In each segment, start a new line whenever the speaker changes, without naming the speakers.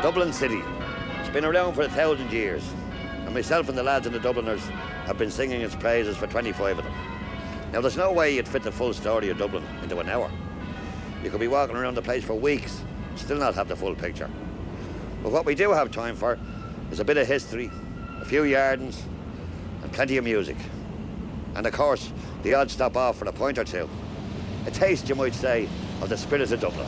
Dublin City. It's been around for 1,000 years, and myself and the lads in the Dubliners have been singing its praises for 25 of them. Now, there's no way you'd fit the full story of Dublin into an hour. You could be walking around the place for weeks, still not have the full picture. But what we do have time for is a bit of history, a few yardens, and plenty of music. And of course, the odd stop off for a pint or two. A taste, you might say, of the spirit of Dublin.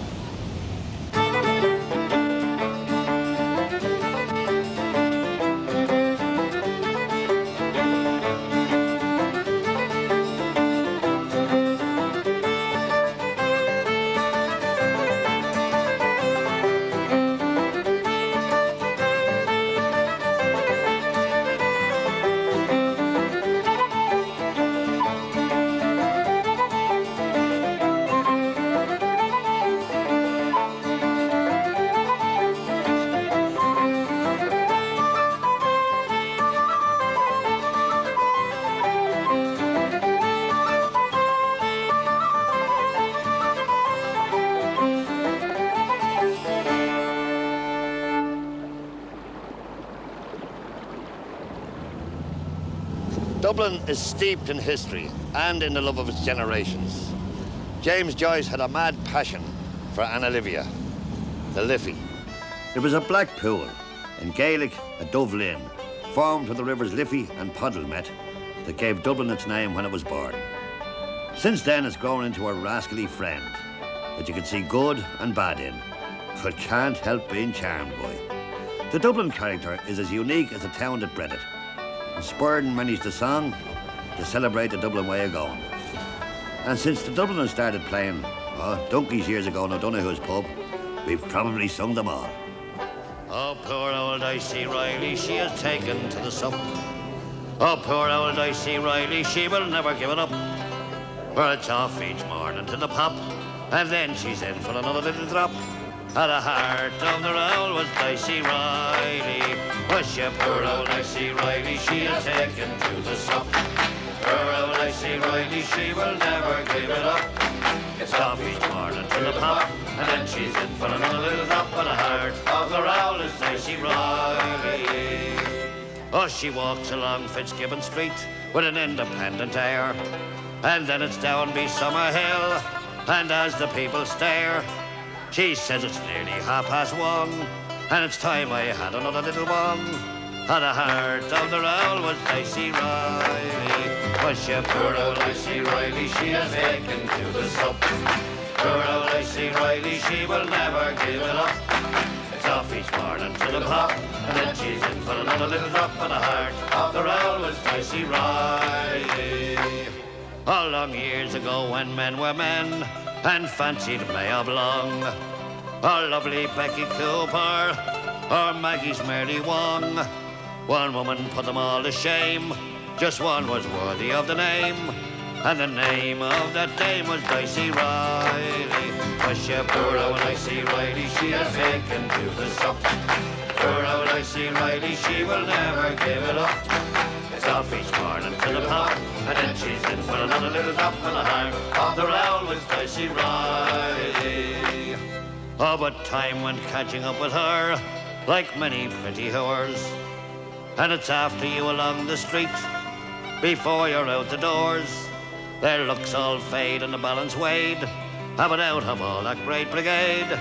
Dublin is steeped in history and in the love of its generations. James Joyce had a mad passion for Anna Livia, the Liffey. It was a black pool, in Gaelic a Dove Linn, formed where the rivers Liffey and Poddle met, that gave Dublin its name when it was born. Since then it's grown into a rascally friend that you can see good and bad in, but can't help being charmed by. The Dublin character is as unique as the town that bred it, inspired many's the song to celebrate the Dublin way of going. And since the Dubliners started playing, donkeys years ago in O'Donoghue's pub, we've probably sung them all. Oh, poor old Dicey Riley, she is taken to the sup. Oh, poor old Dicey Riley, she will never give it up. For it's off each morning to the pop, and then she's in for another little drop. At the heart of the roll was Dicey Riley. Was she poor old Dicey Riley, she is taken to the sup. Poor old Dicey Riley, she will never give it up. It's off each morning to the pop, and then she's in for another little drop. At the heart of the roll is Dicey Riley. Oh, she walks along Fitzgibbon Street with an independent air, and then it's down by Summerhill, and as the people stare, she says it's nearly 1:30, and it's time I had another little one. At the heart of the roll was Dicey Riley. Was she poor old Dicey Riley, she is taken to the sup. Poor old Dicey Riley, she will never give it up. It's off each morning to the pop, and then she's in for another little drop. At the heart of the roll was Dicey Riley. Oh, long years ago when men were men and fancied May Oblong, or lovely Becky Cooper, or Maggie's Mary Wong, one woman put them all to shame, just one was worthy of the name, and the name of that dame was Dicey Riley. Was she poor old Dicey Riley, she is taken to the sup. Poor old Dicey Riley, she will never give it up. It's off each morning to the pop, and then she's in for another little drop. And the heart of the roll was Dicey Riley. Oh, but time went catching up with her, like many pretty whores, and it's after you along the street, before you're out the doors. Their looks all fade and the balance weighed, but out of all that great brigade,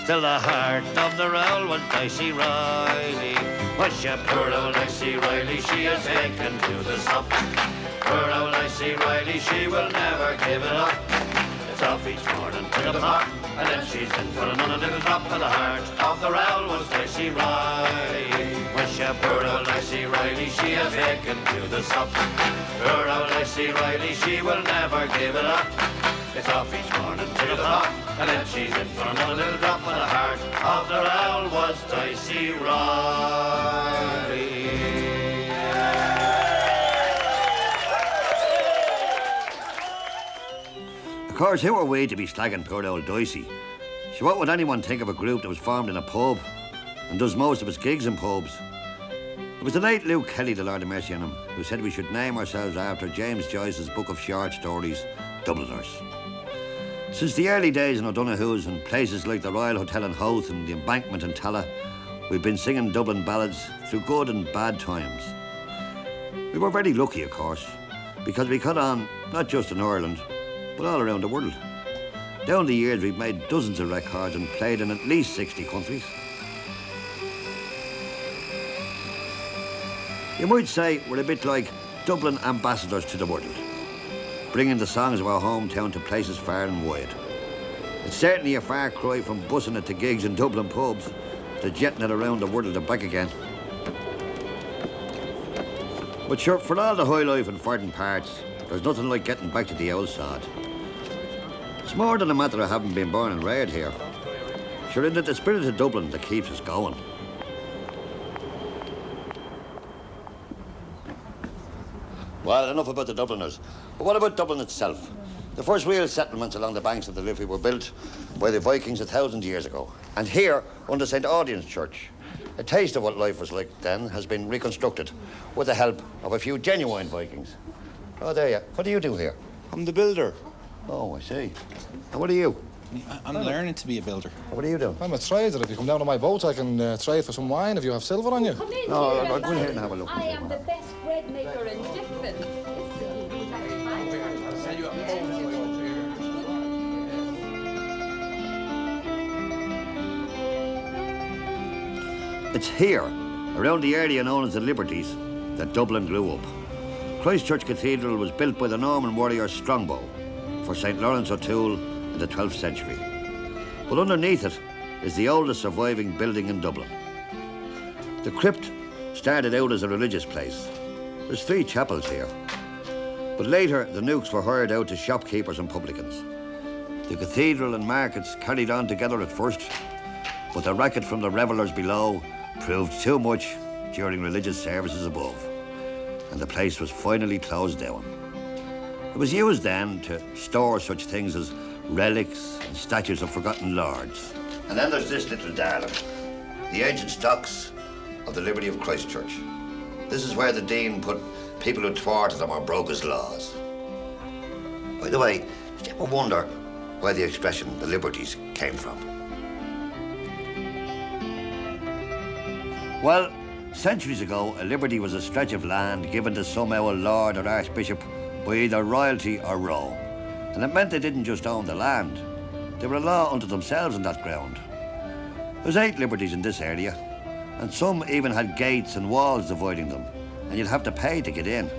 still the heart of the roll was Dicey Riley. Was she poor old Dicey Riley, she is taken to the sup. Poor old Dicey Riley, she will never give it up. It's off each morning to the pop, and then she's in for another little drop. And the heart of the roll was Dicey Riley. Was she poor old Dicey Riley, she is taken to the sup. Poor old Dicey Riley, she will never give it up. It's off each morning to the pop, and then she's in for another little drop. And the heart of the roll was Dicey Riley. Of course, who are we to be slagging poor old Dicey? So what would anyone think of a group that was formed in a pub and does most of its gigs in pubs? It was the late Luke Kelly, the Lord of mercy on him, who said we should name ourselves after James Joyce's book of short stories, Dubliners. Since the early days in O'Donoghue's and places like the Royal Hotel in Howth and the Embankment in Tala, we've been singing Dublin ballads through good and bad times. We were very lucky, of course, because we caught on not just in Ireland, but all around the world. Down the years, we've made dozens of records and played in at least 60 countries. You might say we're a bit like Dublin ambassadors to the world, bringing the songs of our hometown to places far and wide. It's certainly a far cry from bussing it to gigs in Dublin pubs to jetting it around the world and back again. But sure, for all the high life in foreign parts, there's nothing like getting back to the old sod. It's more than a matter of having been born and reared here. Sure, isn't it the spirit of Dublin that keeps us going? Well, enough about the Dubliners. But what about Dublin itself? The first real settlements along the banks of the Liffey were built by the Vikings 1,000 years ago. And here, under St. Audien's Church, a taste of what life was like then has been reconstructed with the help of a few genuine Vikings. Oh, there you. What do you do here?
I'm the builder.
Oh, I see. And what are you?
I'm learning to be a builder.
What are you doing?
I'm a trader. If you come down to my boat, I can trade for some wine if you have silver on you.
Come in
No,
here,
I'll go in here and have a look.
I am the best bread maker in Dublin.
It's here, around the area known as the Liberties, that Dublin grew up. Christchurch Cathedral was built by the Norman warrior Strongbow for St. Lawrence O'Toole in the 12th century. But underneath it is the oldest surviving building in Dublin. The crypt started out as a religious place. There's 3 chapels here. But later, the nooks were hired out to shopkeepers and publicans. The cathedral and markets carried on together at first, but the racket from the revellers below proved too much during religious services above, and the place was finally closed down. It was used then to store such things as relics and statues of forgotten lords. And then there's this little darling, the ancient stocks of the Liberty of Christchurch. This is where the Dean put people who thwarted him or broke his laws. By the way, did you ever wonder where the expression the Liberties came from? Well, centuries ago, a liberty was a stretch of land given to somehow a lord or archbishop by either royalty or row. And it meant they didn't just own the land. They were a law unto themselves on that ground. There's 8 liberties in this area, and some even had gates and walls dividing them, and you'd have to pay to get in.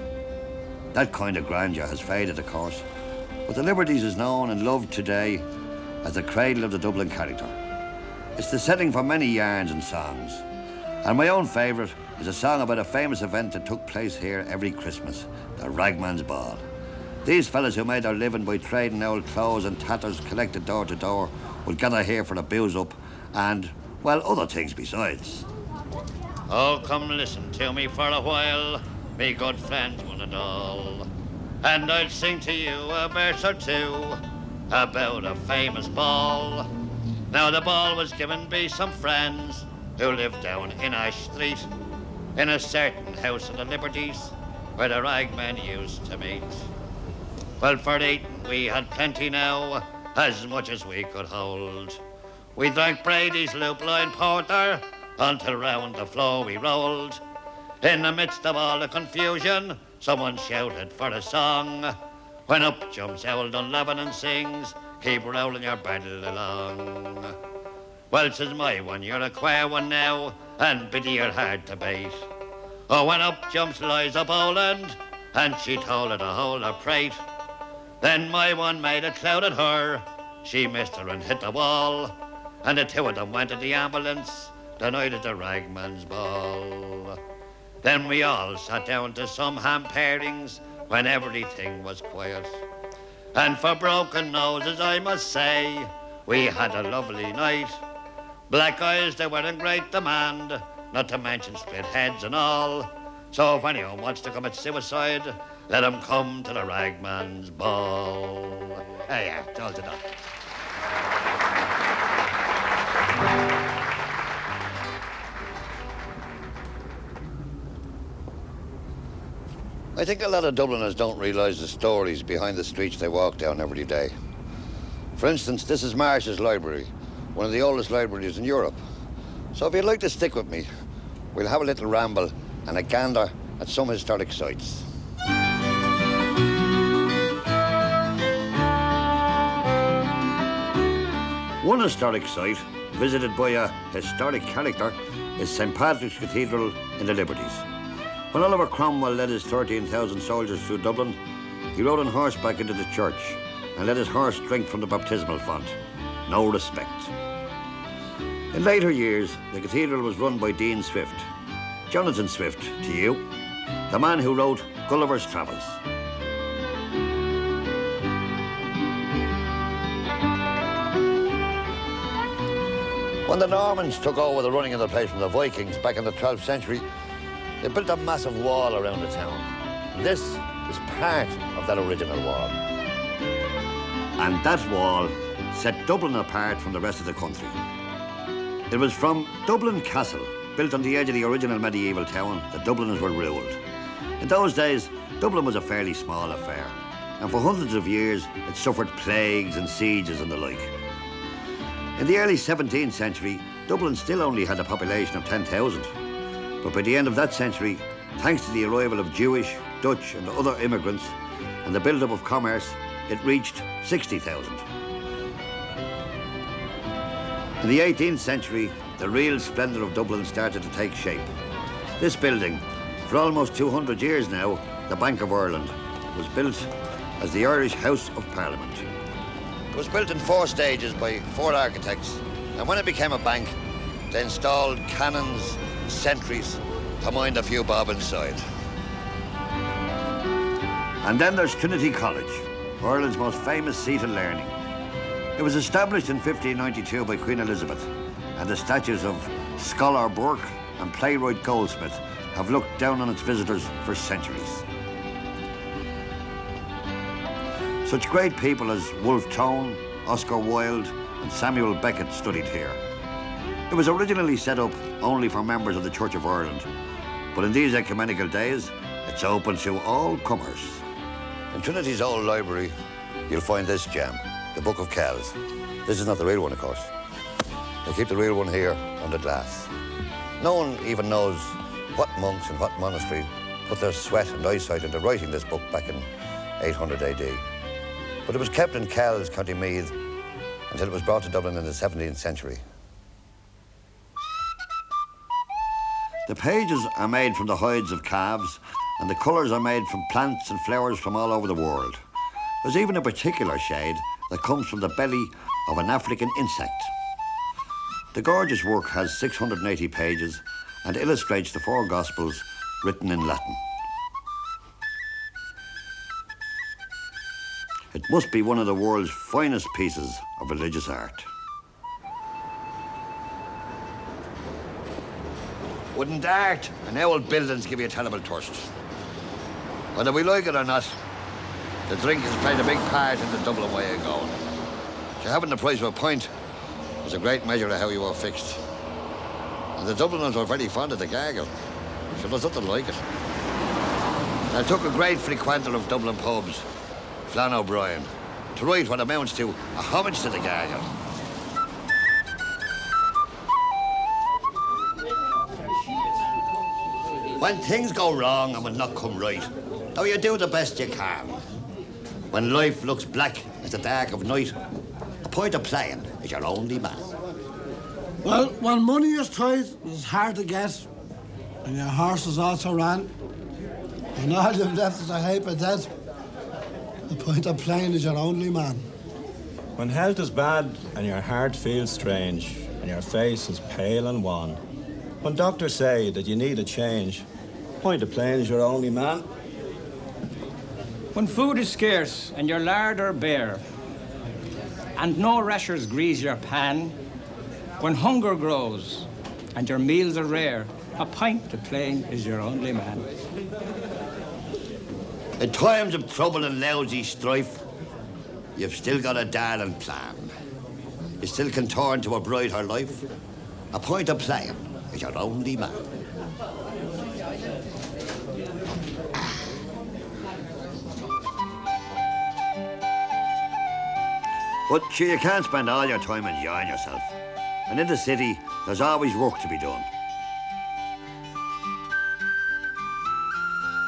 That kind of grandeur has faded, of course, but the Liberties is known and loved today as the cradle of the Dublin character. It's the setting for many yarns and songs. And my own favourite is a song about a famous event that took place here every Christmas, the Ragman's Ball. These fellas who made their living by trading old clothes and tatters collected door to door would gather here for a booze up and, well, other things besides.
Oh, come listen to me for a while, me good friends one and all, and I'll sing to you a verse or two about a famous ball. Now the ball was given by some friends who lived down in Ash Street, in a certain house of the Liberties, where the ragmen used to meet. Well, for eating we had plenty now, as much as we could hold. We drank Brady's loop-line porter, until round the floor we rolled. In the midst of all the confusion, someone shouted for a song, when up jumps old Dunlavin and sings, keep rolling your barrel along. Well, says my one, you're a queer one now, and biddy you're hard to beat. Oh, when up jumps Liza Boland, and she told her the whole of prate. Then my one made a cloud at her, she missed her and hit the wall, and the 2 of them went to the ambulance the night of the Ragman's Ball. Then we all sat down to some ham pairings when everything was quiet. And for broken noses, I must say, we had a lovely night. Black eyes, they were in great demand, not to mention split heads and all. So if anyone wants to commit suicide, let him come to the Ragman's Ball. Hey, yeah, it's all done. I think a lot of Dubliners don't realise the stories behind the streets they walk down every day. For instance, this is Marsh's Library, one of the oldest libraries in Europe.
So if you'd like to stick with me, we'll have a little ramble and a gander at some historic sites. One historic site, visited by a historic character, is St. Patrick's Cathedral in the Liberties. When Oliver Cromwell led his 13,000 soldiers through Dublin, he rode on horseback into the church and let his horse drink from the baptismal font. No respect. In later years, the cathedral was run by Dean Swift. Jonathan Swift, to you, the man who wrote Gulliver's Travels. When the Normans took over the running of the place from the Vikings back in the 12th century, they built a massive wall around the town. This is part of that original wall. And that wall set Dublin apart from the rest of the country. It was from Dublin Castle, built on the edge of the original medieval town, that Dubliners were ruled. In those days, Dublin was a fairly small affair, and for hundreds of years it suffered plagues and sieges and the like. In the early 17th century, Dublin still only had a population of 10,000. But by the end of that century, thanks to the arrival of Jewish, Dutch and other immigrants and the build-up of commerce, it reached 60,000. In the 18th century, the real splendour of Dublin started to take shape. This building, for almost 200 years now, the Bank of Ireland, was built as the Irish House of Parliament. It was built in 4 stages by 4 architects, and when it became a bank, they installed cannons, sentries, to mind a few bob inside. And then there's Trinity College, Ireland's most famous seat of learning. It was established in 1592 by Queen Elizabeth, and the statues of Scholar Burke and playwright Goldsmith have looked down on its visitors for centuries. Such great people as Wolfe Tone, Oscar Wilde and Samuel Beckett studied here. It was originally set up only for members of the Church of Ireland, but in these ecumenical days, it's open to all comers. In Trinity's old library, you'll find this gem, the Book of Kells. This is not the real one, of course. They keep the real one here under glass. No one even knows what monks and what monastery put their sweat and eyesight into writing this book back in 800 AD. But it was kept in Kells, County Meath, until it was brought to Dublin in the 17th century. The pages are made from the hides of calves, and the colours are made from plants and flowers from all over the world. There's even a particular shade that comes from the belly of an African insect. The gorgeous work has 680 pages and illustrates the 4 Gospels written in Latin. It must be one of the world's finest pieces of religious art. Wouldn't art and old buildings give you a terrible thirst? Whether we like it or not, the drink has played a big part in the Dublin way of going. So having the price of a pint was a great measure of how you were fixed. And the Dubliners were very fond of the gargle, so there's nothing like it. And it took a great frequenter of Dublin pubs, Flann O'Brien, to write what amounts to a homage to the gargle. When things go wrong and will not come right, though you do the best you can. When life looks black as the dark of night, a point of playing is your only man.
Well, when money is tight, it's hard to get, and your horses also ran, and all you've left is a heap of debt, the point of playing is your only man.
When health is bad and your heart feels strange and your face is pale and wan, when doctors say that you need a change, point of playing is your only man.
When food is scarce and your larder bare, and no rashers grease your pan, when hunger grows and your meals are rare, a pint of plain is your only man.
In times of trouble and lousy strife, you've still got a darling plan. You still can turn to a brighter life. A point of playing is your only man. But sure, you can't spend all your time enjoying yourself. and in the city, there's always work to be done.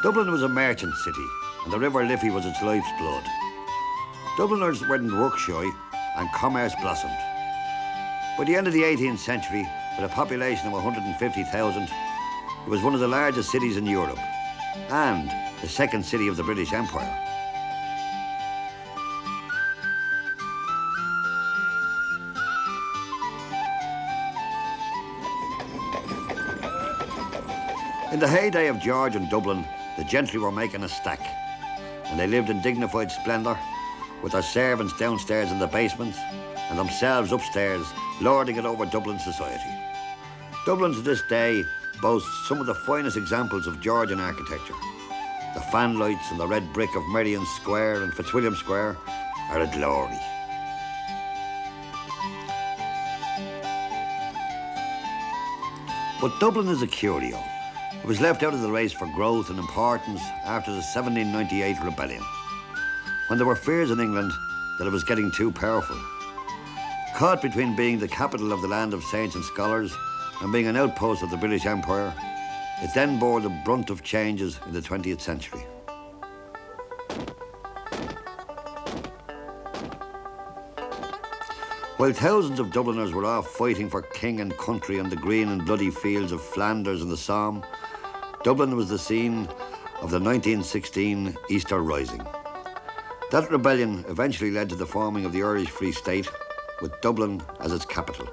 Dublin was a merchant city, and the River Liffey was its life's blood. Dubliners weren't work shy, and commerce blossomed. By the end of the 18th century, with a population of 150,000, it was one of the largest cities in Europe, and the second city of the British Empire. In the heyday of George and Dublin, the gentry were making a stack, and they lived in dignified splendour, with their servants downstairs in the basements and themselves upstairs, lording it over Dublin society. Dublin to this day boasts some of the finest examples of Georgian architecture. The fanlights and the red brick of Merrion Square and Fitzwilliam Square are a glory. But Dublin is a curio. It was left out of the race for growth and importance after the 1798 rebellion, when there were fears in England that it was getting too powerful. Caught between being the capital of the land of saints and scholars and being an outpost of the British Empire, it then bore the brunt of changes in the 20th century. While thousands of Dubliners were off fighting for king and country on the green and bloody fields of Flanders and the Somme, Dublin was the scene of the 1916 Easter Rising. That rebellion eventually led to the forming of the Irish Free State, with Dublin as its capital.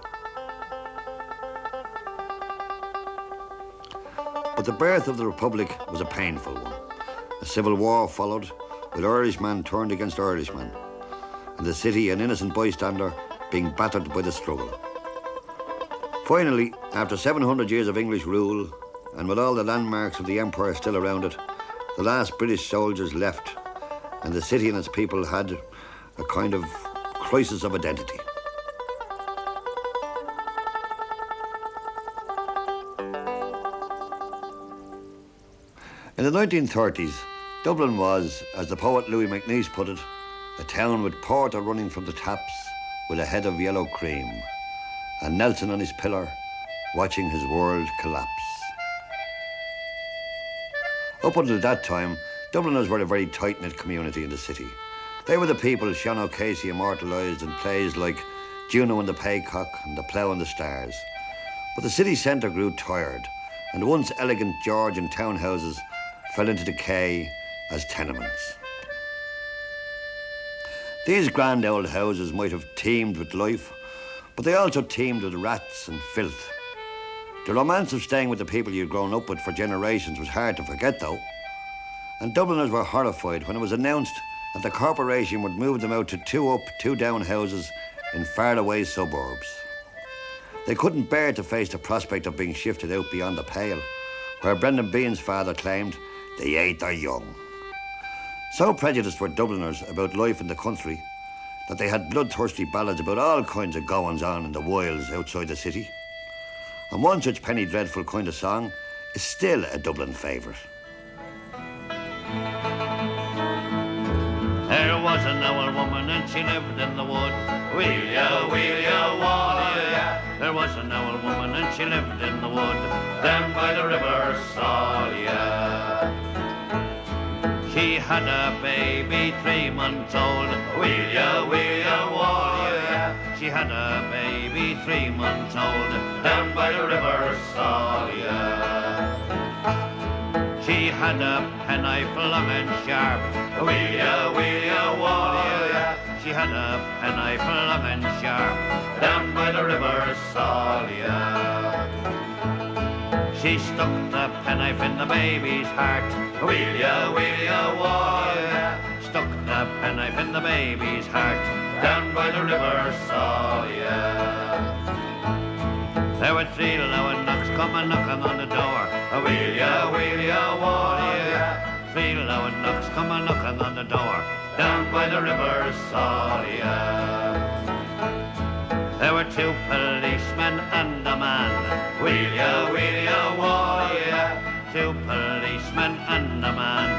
But the birth of the Republic was a painful one. A civil war followed, with Irishman turned against Irishman, and the city an innocent bystander being battered by the struggle. Finally, after 700 years of English rule, and with all the landmarks of the empire still around it, the last British soldiers left, and the city and its people had a kind of crisis of identity. In the 1930s, Dublin was, as the poet Louis MacNeice put it, a town with porter running from the taps with a head of yellow cream, and Nelson on his pillar, watching his world collapse. Up until that time, Dubliners were a very tight-knit community in the city. They were the people Sean O'Casey immortalised in plays like Juno and the Paycock and The Plough and the Stars. But the city centre grew tired, and once elegant Georgian townhouses fell into decay as tenements. These grand old houses might have teemed with life, but they also teemed with rats and filth. The romance of staying with the people you'd grown up with for generations was hard to forget, though. And Dubliners were horrified when it was announced that the corporation would move them out to 2 up, 2 down houses in faraway suburbs. They couldn't bear to face the prospect of being shifted out beyond the Pale, where Brendan Behan's father claimed they ate their young. So prejudiced were Dubliners about life in the country that they had bloodthirsty ballads about all kinds of goings-on in the wilds outside the city. And one such penny dreadful kind of song is still a Dublin favourite.
There was an old woman and she lived in the wood. Wheel ya, wall ya. There was an old woman and she lived in the wood, down by the river Salya. She had a baby 3 months old. Wheel ya, wall ya. She had a baby 3 months old, down by the river Salya. She had a penknife long and sharp. Wheel ya, wall ya. She had a penknife long and sharp, down by the river Salya. She stuck the penknife in the baby's heart. Wheel ya, wall ya. Stuck the penknife in the baby's heart, down by the river Salya. There were 3 loud knocks coming knocking on the door. Wheel ya, wall ya. 3 loud knocks coming knocking on the door, down by the river Salya. There were 2 policemen and a man. Wheel ya, wall ya. 2 policemen and a man,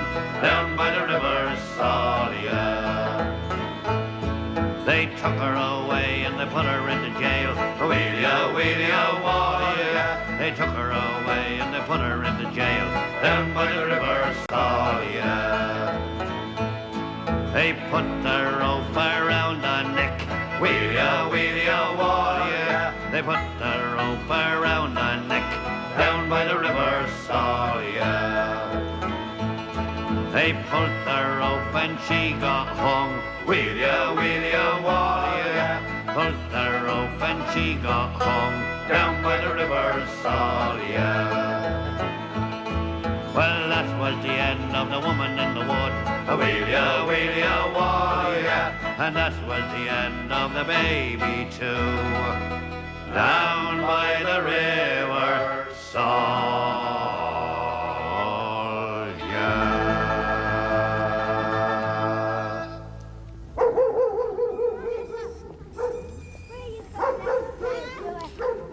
down by the river Salya. They took her away and they put her into jail. Wheelie-o, wall-ya. They took her away and they put her into jail down by the river Stall-ya. They put the rope around her neck. Wheelie-o, wall-ya. They put the rope around her neck down by the river Stall-ya. They pulled the rope and she got hung. Wheelie-o, wall-ya. Pulled the rope and she got hung down by the river Stall-ya. Well, that was the end of the woman in the wood. Wheelie-o, wall-ya. And that was the end of the baby too. Down by the river Stall-ya.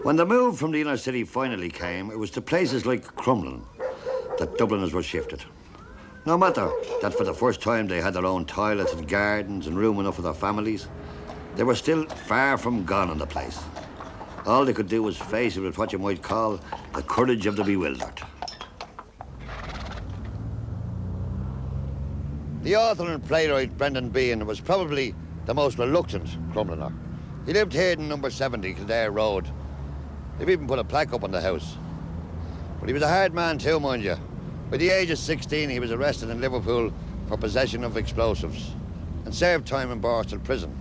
When the move from the inner city finally came, it was to places like Crumlin that Dubliners were shifted. No matter that for the first time they had their own toilets and gardens and room enough for their families, they were still far from gone on the place. All they could do was face it with what you might call the courage of the bewildered. The author and playwright Brendan Behan was probably the most reluctant Crumliner. He lived here in number 70 Kildare Road. They've even put a plaque up on the house. But he was a hard man too, mind you. By the age of 16, he was arrested in Liverpool for possession of explosives and served time in Borstal prison.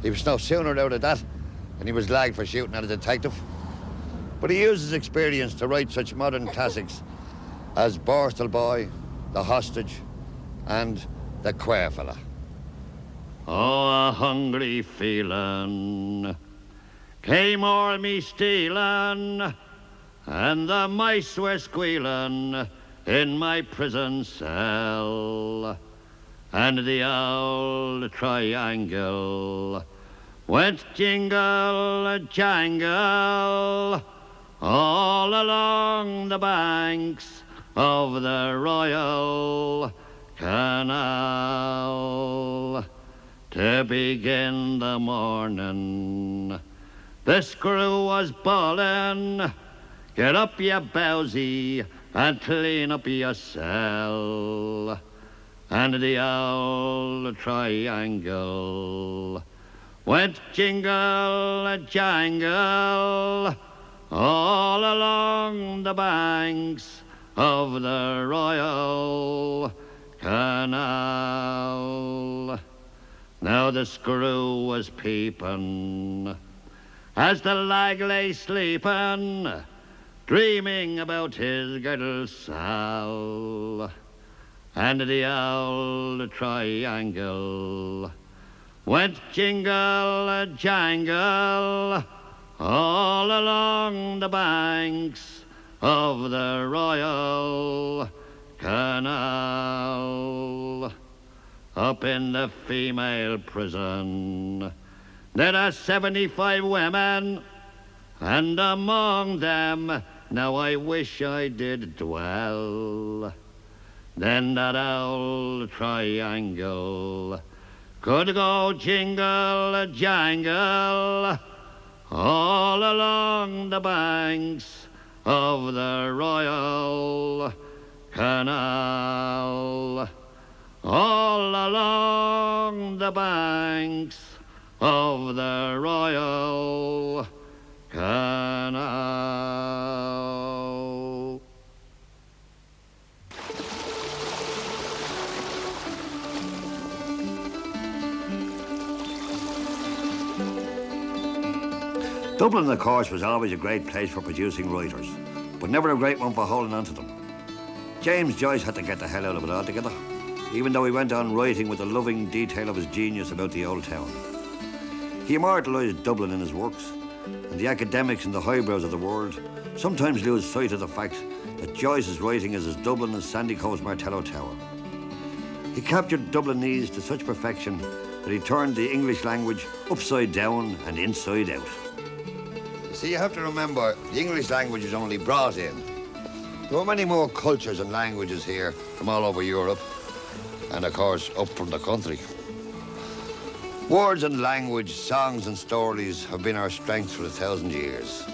He was no sooner out of that than he was lagged for shooting at a detective. But he used his experience to write such modern classics as Borstal Boy, The Hostage, and The Queer Fella.
Oh, a hungry feeling came o'er me stealing, and the mice were squealing in my prison cell. And the old triangle went jingle jangle all along the banks of the Royal Canal. To begin the morning, the screw was bawling, get up, you bowsy, and clean up your cell. And the old triangle went jingle jangle all along the banks of the Royal Canal. Now the screw was peeping as the lag lay sleeping, dreaming about his girdle sal. And the old triangle went jingle jangle all along the banks of the Royal Canal. Up in the female prison there are 75 women, and among them now I wish I did dwell. Then that old triangle could go jingle jangle all along the banks of the Royal Canal. All along the banks of the Royal Canal.
Dublin, of course, was always a great place for producing writers, but never a great one for holding on to them. James Joyce had to get the hell out of it altogether, even though he went on writing with the loving detail of his genius about the old town. He immortalised Dublin in his works, and the academics and the highbrows of the world sometimes lose sight of the fact that Joyce's writing is as Dublin as Sandycove's Martello Tower. He captured Dublinese to such perfection that he turned the English language upside down and inside out.
See, you have to remember, the English language was only brought in. There were many more cultures and languages here from all over Europe, and of course, up from the country. Words and language, songs and stories have been our strength for 1,000 years.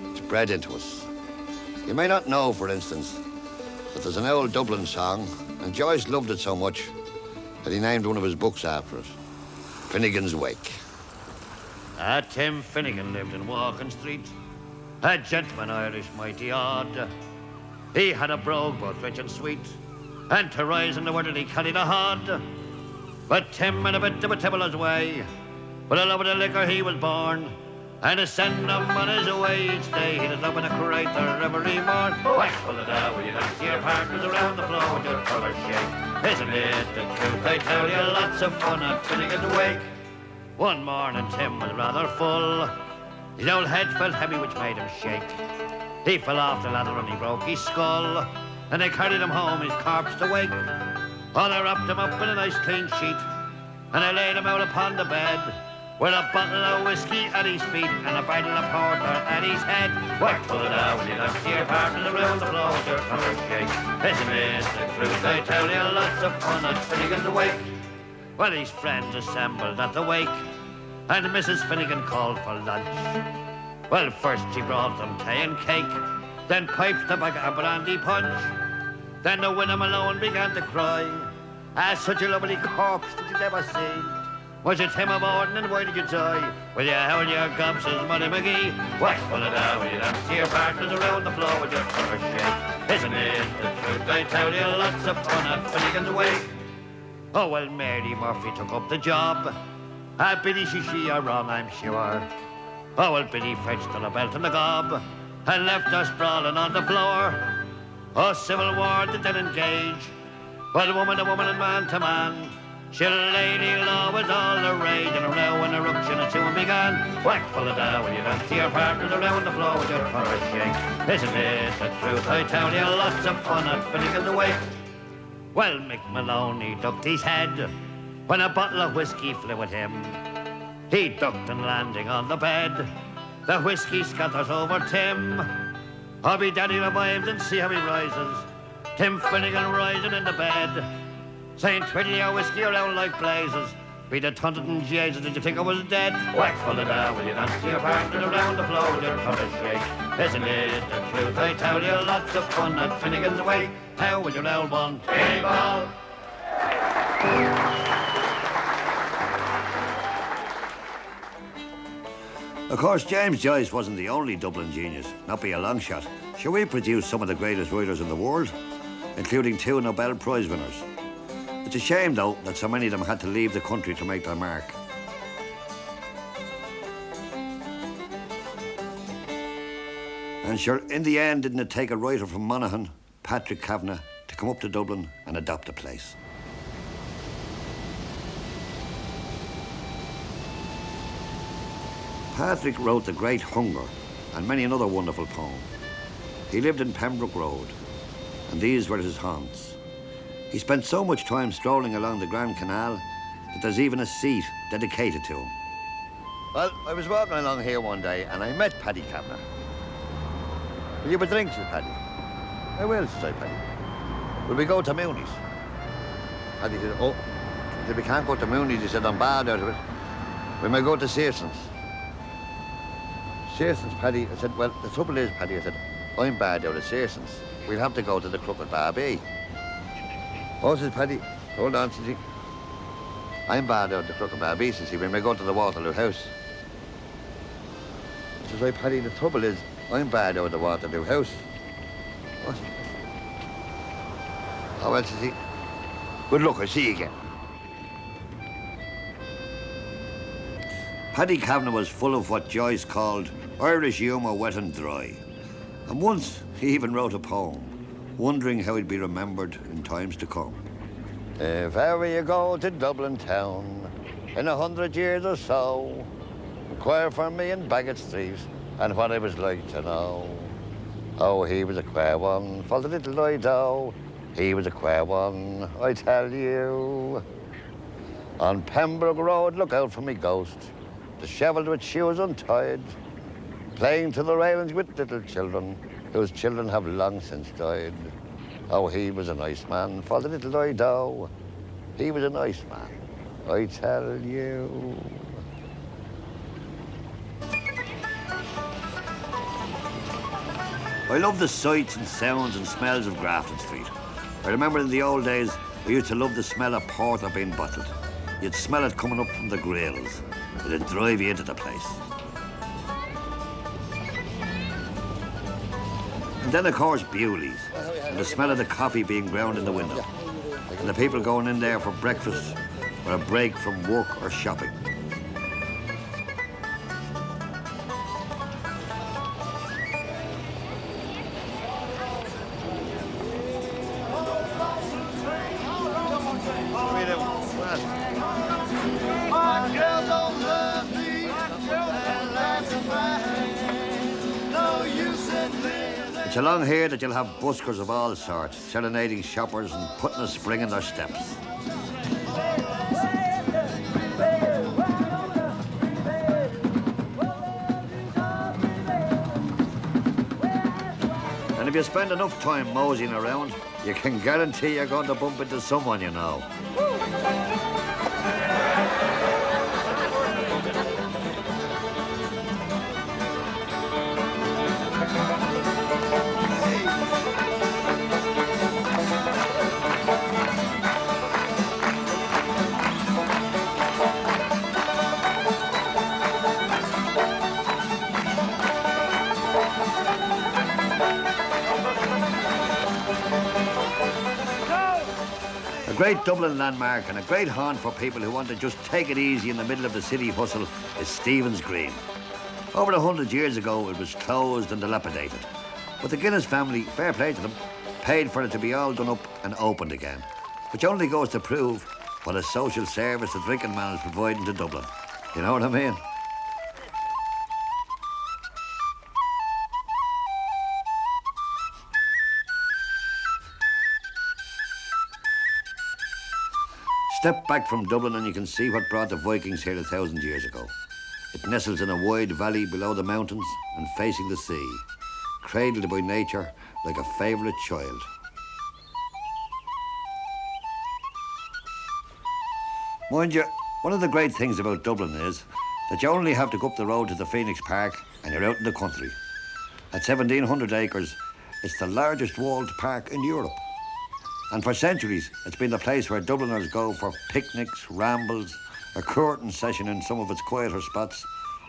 It's bred into us. You may not know, for instance, that there's an old Dublin song, and Joyce loved it so much that he named one of his books after it, Finnegan's Wake.
Tim Finnegan lived in Walking Street, a gentleman Irish mighty odd. He had a brogue both rich and sweet, and to rise in the world he carried a hod. But Tim had a bit of a tibbler's way, with a love of the liquor he was born, and to send him on his way each day, he'd have up in a crater every morn. Whack full of that, will you not see your partners around the floor with your colour shake? Isn't it the truth? I tell you, lots of fun at Finnegan's Wake. One morning Tim was rather full. His old head felt heavy, which made him shake. He fell off the ladder and he broke his skull, and they carried him home, his corpse to wake. Oh, they wrapped him up in a nice clean sheet, and they laid him out upon the bed, with a bottle of whiskey at his feet and a bottle of porter at his head. Whack full of that, will you not see your partners around the floor with your colour shake? Isn't it the truth? I tell you, lots of fun at Finnegan's Wake. Well, his friends assembled at the wake, and Mrs. Finnegan called for lunch. Well, first she brought them tea and cake, then pipes, tobacco and brandy punch. Then the widow Malone began to cry. Such a lovely corpse did you never see? Was it him of Orden, and why did you die? Well, you held your gobs, says Money McGee. Whack full of that, will you not see your partners around the floor with your colour shake? Isn't it the truth? I tell you, lots of fun at Finnegan's Wake. Oh, well, Mary Murphy took up the job. Biddy she are wrong, I'm sure. Oh, well, Biddy fetched on a belt and a gob and left us sprawling on the floor. Oh, Civil War did then engage, but woman to woman and man to man. Shall lady law was all the rage, and a row and a ruction and soon began. Whack full of that, will you not see your partners around the floor with your colour shake? Isn't it the truth? I tell you, lots of fun at Finnegan's Wake. Well, Mick Maloney ducked his head when a bottle of whiskey flew at him. He ducked and landing on the bed, the whiskey scatters over Tim. I'll be daddy revived and see how he rises. Tim Finnegan rising in the bed, saying, twiddle your whiskey around like blazes. Be the tunted and Jesus, did you think I was dead? Whack full of that, will you not see your partner around the floor with your colour shake? Isn't it the truth? I tell you, lots of fun at Finnegan's Wake. How will your old one? People!
Of course, James Joyce wasn't the only Dublin genius, not by a long shot. Sure, we produced some of the greatest writers in the world, including 2 Nobel Prize winners. It's a shame, though, that so many of them had to leave the country to make their mark. And sure, in the end, didn't it take a writer from Monaghan, Patrick Kavanagh, to come up to Dublin and adopt the place? Patrick wrote The Great Hunger and many another wonderful poem. He lived in Pembroke Road, and these were his haunts. He spent so much time strolling along the Grand Canal that there's even a seat dedicated to him.
Well, I was walking along here one day and I met Paddy Kavanagh. Will you have a drink, said Paddy? I will, said Paddy. Will we go to Mooney's? Paddy said, oh, he said, we can't go to Mooney's. He said, I'm bad out of it. We may go to Searson's. Searson's, Paddy. I said, well, the trouble is, Paddy, I said, I'm bad out of Searson's. We'll have to go to the Crooked Barbie. Oh, says Paddy, hold on, says he. I'm bad out of the Crooked Barbie, says he. We may go to the Waterloo House. I says, right, Paddy, the trouble is, I'm bad out of the Waterloo House. What? Oh, well, says he. Good luck, I'll see you again.
Paddy Kavanagh was full of what Joyce called Irish humour wet and dry. And once he even wrote a poem, wondering how he'd be remembered in times to come.
If ever you go to Dublin town, in 100 years or so, inquire for me in Bagot Street and what I was like to know. Oh, he was a queer one, for the little I do. He was a queer one, I tell you. On Pembroke Road, look out for me ghost, dishevelled with shoes untied, playing to the railings with little children, whose children have long since died. Oh, he was a nice man, for the little I do. He was a nice man. I tell you. I love the sights and sounds and smells of Grafton Street. I remember in the old days, I used to love the smell of porter being bottled. You'd smell it coming up from the grills. It'd drive you into the place. And then, of course, Bewley's, and the smell of the coffee being ground in the window. And the people going in there for breakfast or a break from work or shopping. It's along here that you'll have buskers of all sorts, serenading shoppers and putting a spring in their steps. And if you spend enough time moseying around, you can guarantee you're going to bump into someone you know. A great Dublin landmark and a great haunt for people who want to just take it easy in the middle of the city hustle is Stephen's Green. Over 100 years ago, it was closed and dilapidated. But the Guinness family, fair play to them, paid for it to be all done up and opened again, which only goes to prove what a social service the drinking man is providing to Dublin. You know what I mean? Step back from Dublin and you can see what brought the Vikings here 1,000 years ago. It nestles in a wide valley below the mountains and facing the sea, cradled by nature like a favourite child. Mind you, one of the great things about Dublin is that you only have to go up the road to the Phoenix Park and you're out in the country. At 1,700 acres, it's the largest walled park in Europe. And for centuries, it's been the place where Dubliners go for picnics, rambles, a curtain session in some of its quieter spots,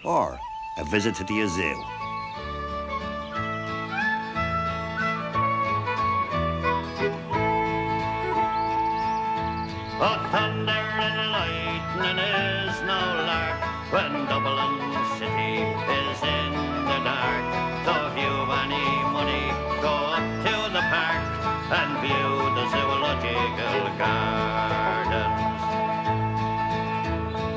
or a visit to the zoo.
Oh, thunder and lightning is no lark when Dublin city is in the dark. So if you've any money, go up to the park and view the zoological gardens.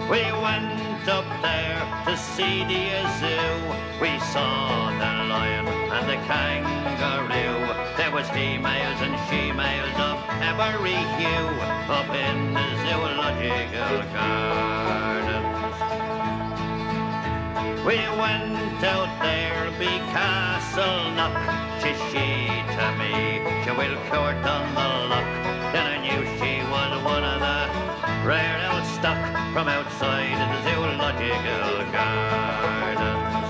We went up there to see the zoo. We saw the lion and the kangaroo. There was females and she-males of every hue up in the zoological gardens. We went out there be Castle Knock. She to me, she will court on the lock. Then I knew she was one of the rare old stock from outside the zoological gardens.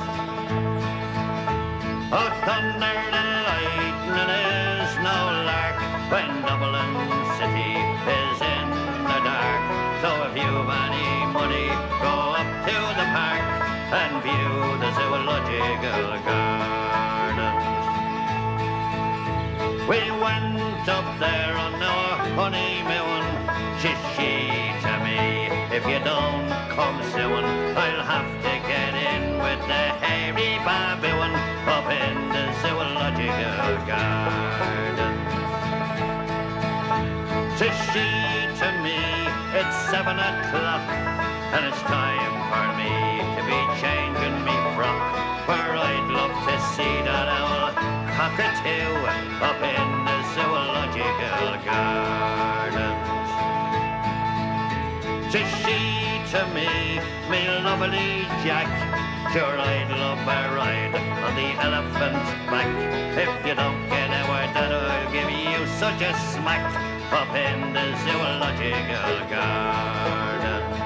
Oh, thunder and lightning is no lark when Dublin city is in the dark. So if you've any money, go up to the park and view the zoological gardens. We went up there on our honeymoon. She to me, if you don't come soon, I'll have to get in with the hairy baboon up in the zoological gardens. She to me, it's 7 o'clock, and it's time for me to be changing me frock, for I'd love to see that owl cockatoo up in the zoological gardens. She to me, me lovely Jack, sure I'd love a ride on the elephant's back. If you don't get a word that I'll give you such a smack up in the zoological gardens.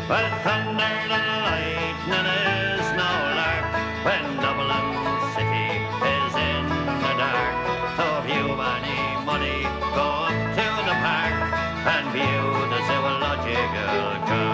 Well, thunder and lightning is no lark when Dublin city is in the dark. So if you've any money, go up to the park and view the zoological gardens.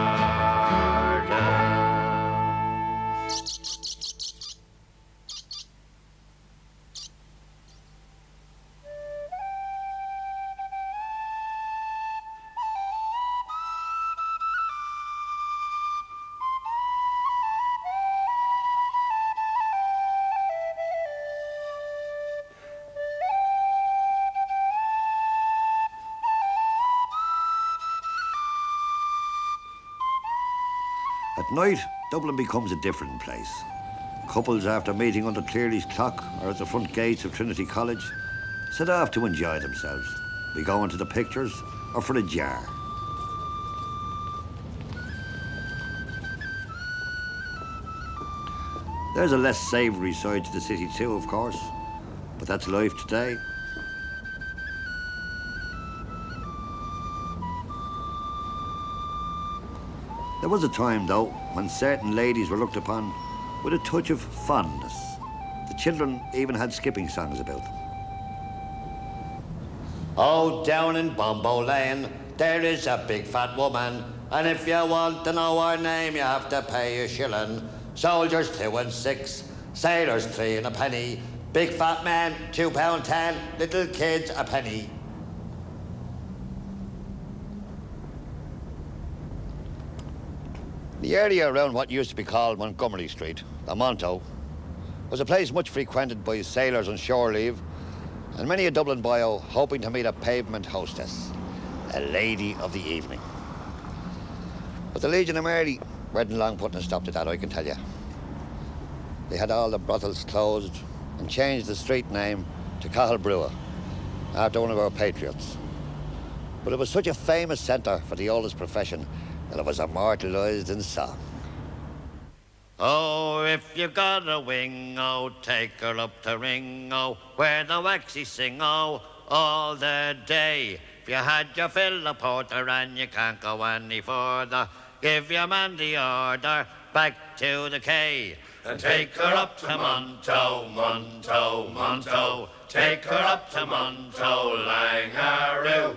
At night, Dublin becomes a different place. Couples, after meeting under Cleary's clock or at the front gates of Trinity College, set off to enjoy themselves, be going to the pictures or for a jar. There's a less savoury side to the city too, of course, but that's life today. There was a time, though, when certain ladies were looked upon with a touch of fondness. The children even had skipping songs about them.
Oh, down in Bombo Lane, there is a big fat woman, and if you want to know her name, you have to pay a shilling. Soldiers 2 and 6, sailors 3 and a penny, big fat man £2.10, little kids a penny. The area around what used to be called Montgomery Street, the Monto, was a place much frequented by sailors on shore leave and many a Dublin boyo hoping to meet a pavement hostess, a lady of the evening. But the Legion of Mary weren't long putting a stop to that, I can tell you. They had all the brothels closed and changed the street name to Cahill Brewer, after one of our patriots. But it was such a famous centre for the oldest profession that it was immortalised in song.
Oh, if you've got a wing, oh, take her up to Ringo, where the waxies sing, oh, all the day. If you had your fill of porter and you can't go any further, give your man the order, back to the quay. And take her up to Monto, Monto, Monto. Take her up to Monto, Langaroo.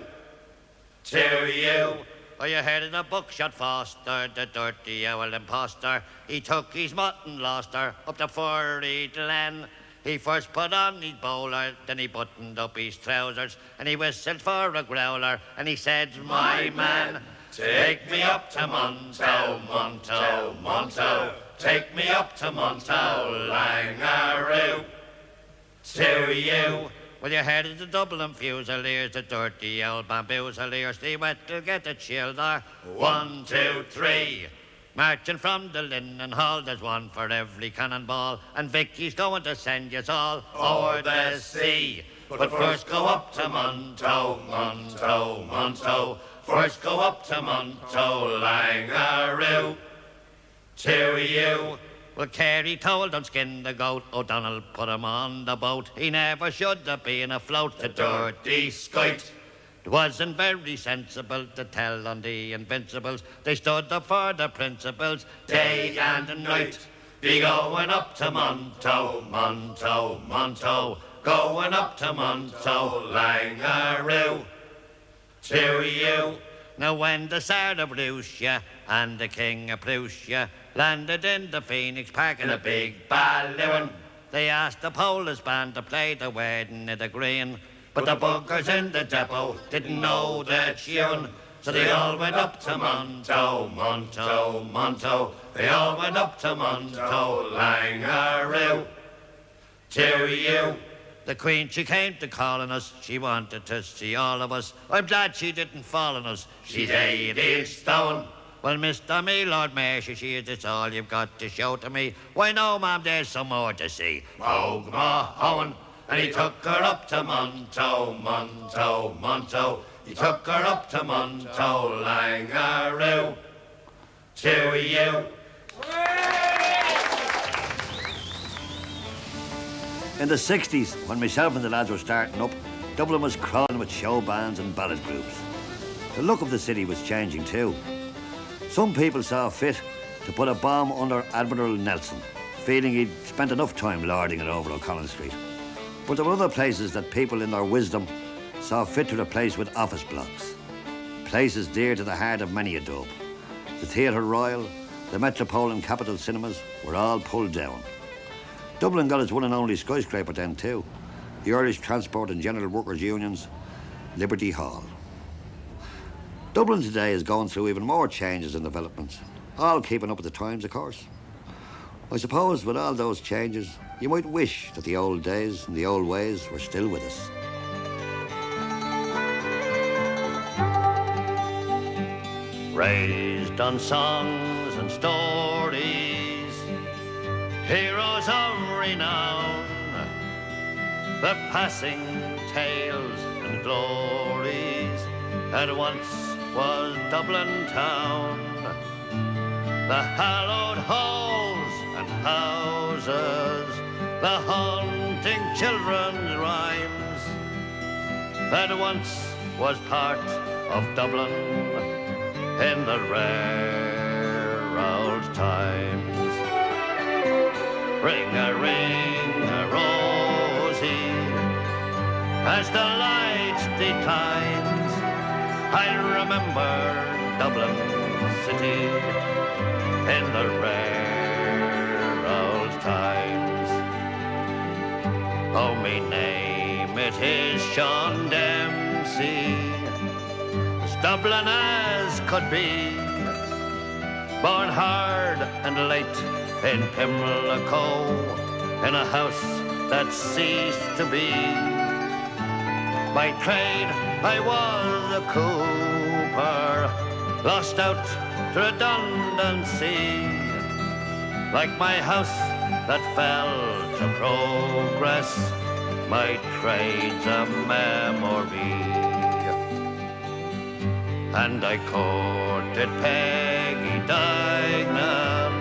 To you. Oh, you heard of the buckshot Foster, the dirty owl imposter. He took his mutton, lost her, up to Furry Glen. He first put on his bowler, then he buttoned up his trousers, and he whistled for a growler, and he said, my man, take me up to Monto, Monto, Monto. Take me up to Monto, Langaroo. To you. Well, you heard of the Dublin Fusiliers, the dirty old bamboozeliers. They went to get the childer. 1, 2, 3. Marching from the Linen Hall, there's one for every cannonball. And Vicky's going to send yous all o'er the sea. But first go up to Monto, Monto, Monto. First go up to Monto, Langaroo. To you. Well, Carey told him skin the goat, O'Donnell put him on the boat. He never should have been afloat, the dirty skite. It wasn't very sensible to tell on the Invincibles. They stood up for the principles day and night. Be going up to Monto, Monto, Monto. Going up to Monto, Langaroo. To you. Now when the Tsar of Russia and the King of Prussia landed in the Phoenix Park in a big balloon, they asked the Polish band to play the wedding in the green. But the buggers in the depot didn't know the tune, so they all went up to Monto, Monto, Monto. They all went up to Monto, Langaroo. To you. The Queen, she came to call on us. She wanted to see all of us. I'm glad she didn't fall on us. She's 80 stone. Well, Mr. Me, Lord Mayor, she is this all you've got to show to me? Why, no, ma'am, there's some more to see. Mogue Mahone. And he took her up to Monto, Monto, Monto. He took her up to Monto, Langaroo. To you.
In the 60s, when myself and the lads were starting up,
Dublin was crawling with show bands and ballad groups. The look of the city was changing too. Some people saw fit to put a bomb under Admiral Nelson, feeling he'd spent enough time lording it over O'Connell Street. But there were other places that people in their wisdom saw fit to replace with office blocks. Places dear to the heart of many a Dub. The Theatre Royal, the Metropole and Capitol cinemas were all pulled down. Dublin got its one and only skyscraper then too. The Irish Transport and General Workers Union's Liberty Hall. Dublin today is going through even more changes and developments, all keeping up with the times, of course. I suppose with all those changes, you might wish that the old days and the old ways were still with us.
Raised on songs and stories, heroes of renown, the passing tales and glories that once was Dublin town. The hallowed halls and houses, the haunting children's rhymes, that once was part of Dublin in the rare old times. Ring a rosy, as the light declines, I remember Dublin city in the rare old times. Oh, me name it is Sean Dempsey, as Dublin as could be, born hard and late in Pimlico, in a house that ceased to be. By trade I was a cooper, lost out to redundancy, like my house that fell to progress, my trade's a memory. And I courted Peggy Dignan,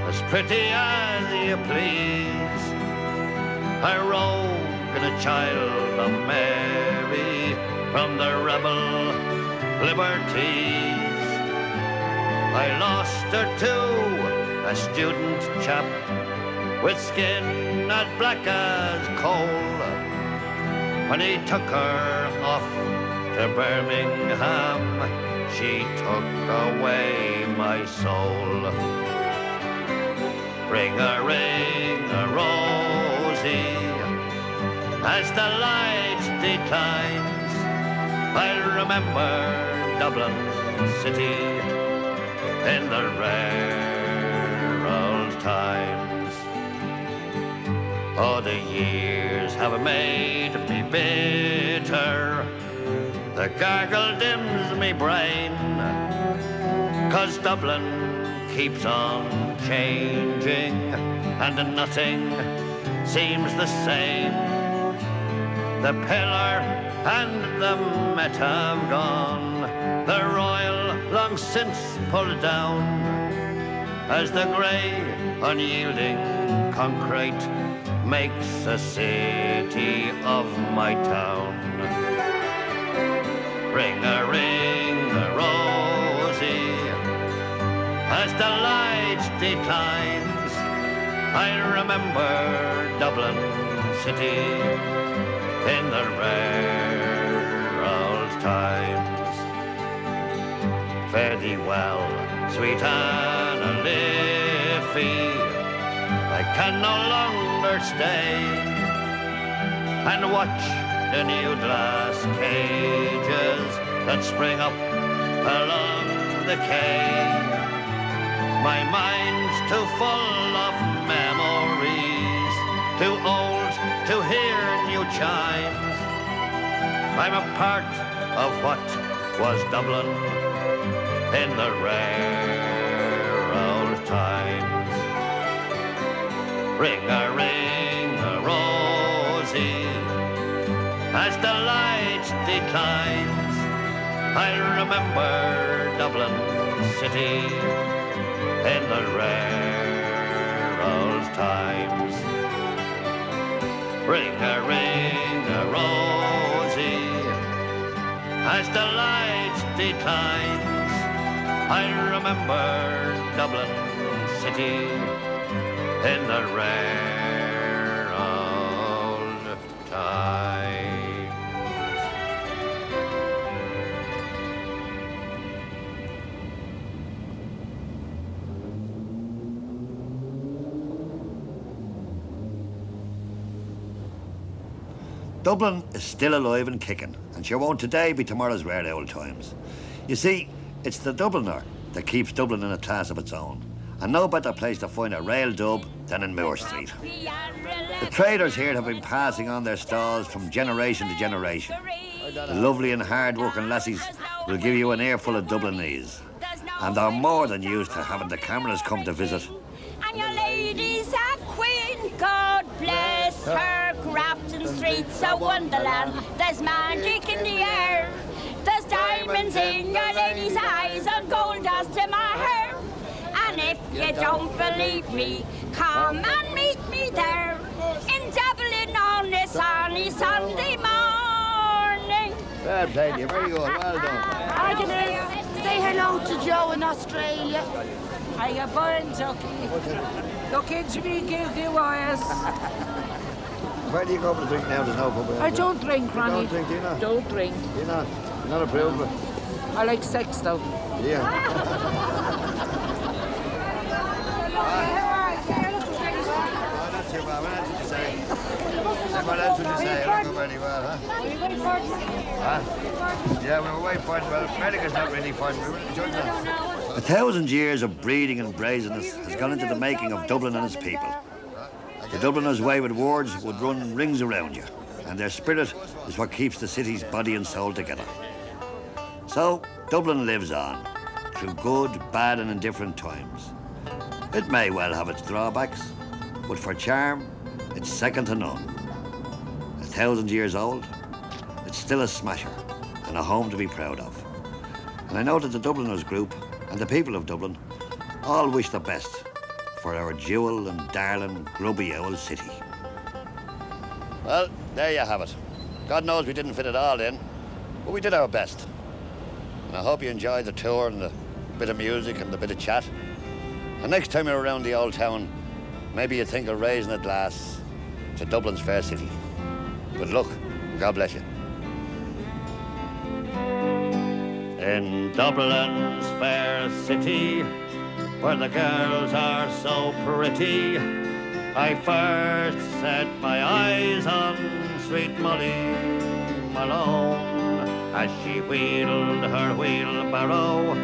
as pretty as you please, a rogue and a child of Mary from the rebel liberties. I lost her to a student chap with skin as black as coal, when he took her off to Birmingham, she took away my soul. Ring a rosy, as the light declines, I remember Dublin city in the rare old times. Oh, the years have made me bitter, the gargle dims me brain, 'cause Dublin keeps on changing and nothing seems the same. The pillar and the Met have gone, the Royal long since pulled down, as the grey unyielding concrete makes a city of my town. Ring a rosy, as the light declines, I remember Dublin city in the rare old times. Fare thee well, sweet Anna Liffey, I can no longer stay and watch the new glass cages that spring up along the quay. My mind's too full of memories, too old to hear new chimes. I'm a part of what was Dublin in the rare old times. Ring a rosy, as the light declines, I remember Dublin city in the rare old times. ring-a-rosy. As the lights declines, I remember Dublin city in the rare old times.
Dublin is still alive and kicking, and sure won't today be tomorrow's rare old times. You see, it's the Dubliner that keeps Dublin in a class of its own, and no better place to find a real dub than in Moore Street. The traders here have been passing on their stalls from generation to generation. The lovely and hard-working lassies will give you an earful of Dublinese, and they're more than used to having the cameras come to visit.
And your lady's a queen, God bless her. Grafton Street's a wonderland. There's magic in the air. There's diamonds in your lady's eyes and gold dust in my hair. And if you don't believe me, come and meet me there in Dublin on this sunny Sunday morning.
Well played, you very good, well done.
I can say hello to Joe in Australia.
Are you born, Ducky? Look into me, guilty wires.
Where do you go for a drink now? There's no pub.
I don't drink, Ronnie.
You don't drink, do you not?
Don't drink.
You're not? You're not approved of it?
I like sex, though.
Yeah. Not too bad. What else did you say? What else did you say? I don't go very well, huh? Huh? Yeah, we were way fighting. Well, America's not really fighting. We were judging it. 1,000 years of breeding and brazenness has gone into the making of Dublin and its people. The Dubliners' way with words would run rings around you, and their spirit is what keeps the city's body and soul together. So, Dublin lives on, through good, bad and indifferent times. It may well have its drawbacks, but for charm, it's second to none. 1,000 years old, it's still a smasher and a home to be proud of. And I know that the Dubliners group and the people of Dublin all wish the best for our jewel and darling grubby old city. Well, there you have it. God knows we didn't fit it all in, but we did our best. And I hope you enjoyed the tour and the bit of music and the bit of chat. And next time you're around the old town, maybe you think of raising a glass to Dublin's fair city. Good luck. God bless you.
In Dublin's fair city, where the girls are so pretty, I first set my eyes on sweet Molly Malone as she wheeled her wheelbarrow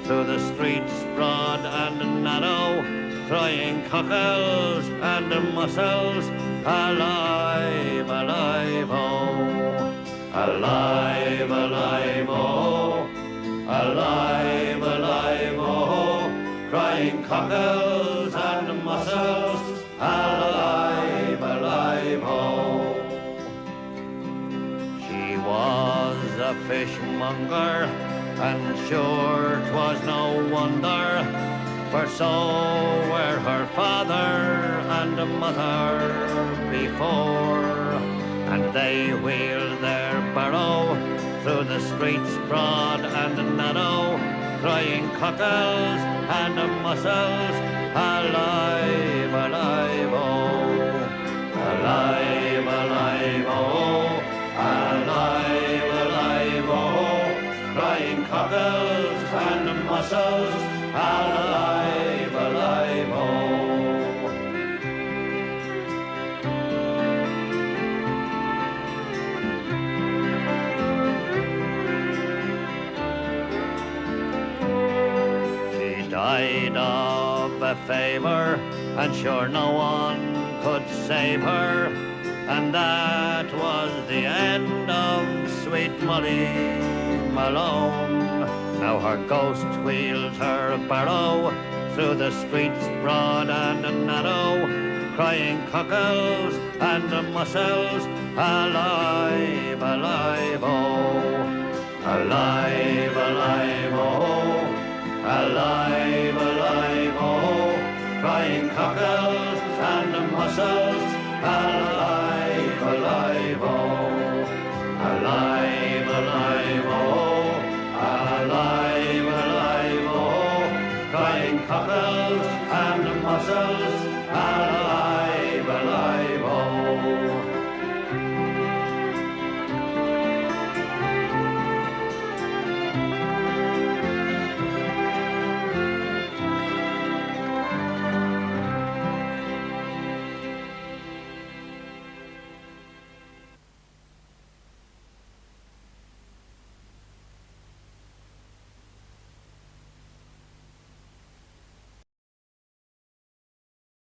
through the streets broad and narrow, crying cockles and mussels, alive, alive, oh, alive, alive, oh, alive, alive, oh, crying cockles and mussels, alive, alive, oh. She was a fishmonger, and sure 'twas no wonder, for so were her father and mother before, and they wheeled their barrow through the streets broad and narrow, crying cockles and mussels, alive, alive, oh, alive, alive, oh, alive, alive, oh, crying cockles and mussels, alive, alive, oh. Died of a fever, and sure no one could save her, and that was the end of sweet Molly Malone. Now her ghost wheels her barrow through the streets broad and narrow, crying cockles and mussels, alive, alive, oh, alive, alive, oh, alive, alive, oh, crying cockles and mussels, alive, bells and the mussels are